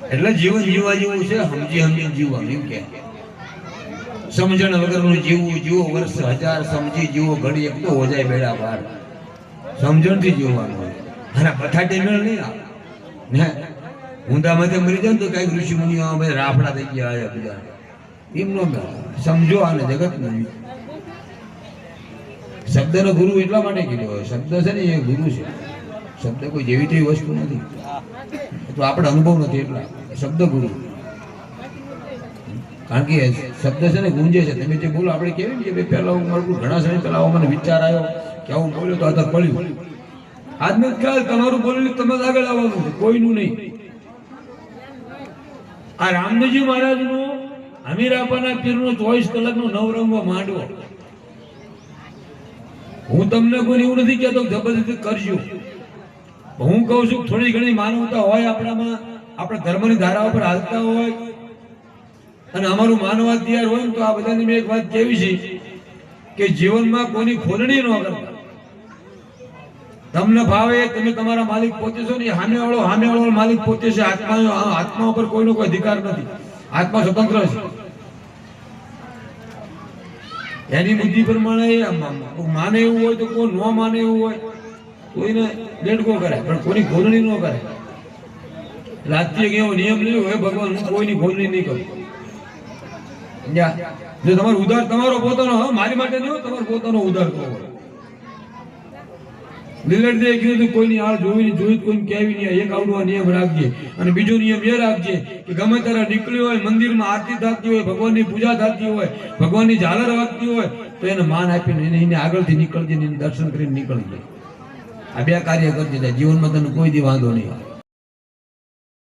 એટલે જીવન જીવવા જેવું છે, સમજી સમજીને જીવવા. એમ કે સમજણ વગરનું જીવવું, જીવો વર્ષ હજાર, સમજી જીવો ઘડી એક તો હો જાય બેડા પાર. સમજણથી જીવવાનું હોય. અને બથાટે મેળ નહીં આવે ને. ઊંધા માથે મરી જાય ને તો કઈક ઋષિ મુનિઓ રાફડા થઈ ગયા બધા. એમ નો સમજો આને જગત નહીં. શબ્દનો ગુરુ એટલા માટે કીધો. શબ્દ છે ને એ ગુરુ છે. શબ્દ કોઈ જેવી તેવી વસ્તુ નથી, તો આપણે અનુભવ નથી એટલા. શબ્દ ગુરુ, કારણ કે શબ્દ છે ને ગુંજે છે. તમે જે બોલો આપણે કેવી કે પહેલા હું મારું ઘણા સમય પહેલા મને વિચાર આવ્યો કે આવું બોલ્યો તો આ પડ્યું. આજનો ખ્યાલ તમારું બોલેલું તમે આગળ આવવાનું છે, કોઈનું નહીં. આ રામદેવજી મહારાજનો અમીરાપાના પીરનો 24 કલાકનો નવરંગો માંડવો. હું તમને કોઈ એવું નથી કહેતો જબરદસ્તી કરજો. હું કહું છું થોડી ઘણી માનવતા હોય આપણામાં, આપણા ધર્મની ધારા ઉપર હાલતા હોય અને અમારું માનવા તૈયાર હોય ને તો આ બધાની મેં એક વાત કેવી છે કે જીવનમાં કોઈની ખોલણી ન કરતા. તમને ભાવે તમે તમારા માલિક પોતે છો ને. સામે વાળો માલિક પોતે છે. આત્મા ઉપર કોઈનો કોઈ અધિકાર નથી. આત્મા સ્વતંત્ર છે. એની બુદ્ધિ પ્રમાણે માને એવું હોય તો કોઈ ન માને એવું હોય કોઈને દેડકો કરે, પણ કોઈની ખોલણી ન કરે. રાજકીય એવો નિયમ નહીં હોય ભગવાન હું કોઈની ખોલણી નહીં કરું. જો તમારો ઉધાર તમારો પોતાનો, મારી માટે નહીં હોય, તમારો પોતાનો ઉધાર કરવો હોય. લીલડદેવે કીધું કોઈની હાલ જોઈ કોઈને કહેવી નહીં. એક આવડો નિયમ રાખજે. અને બીજો નિયમ એ રાખજે કે ગમે ત્યારે નીકળ્યો હોય, મંદિરમાં આરતી થતી હોય, ભગવાનની પૂજા થતી હોય, ભગવાનની ઝાલર વાગતી હોય તો એને માન આપીને એને આગળથી નીકળજે, દર્શન કરીને નીકળજે. આ બે કાર્ય કરજે. જીવનમાં તને કોઈ દી વાંધો નહીં.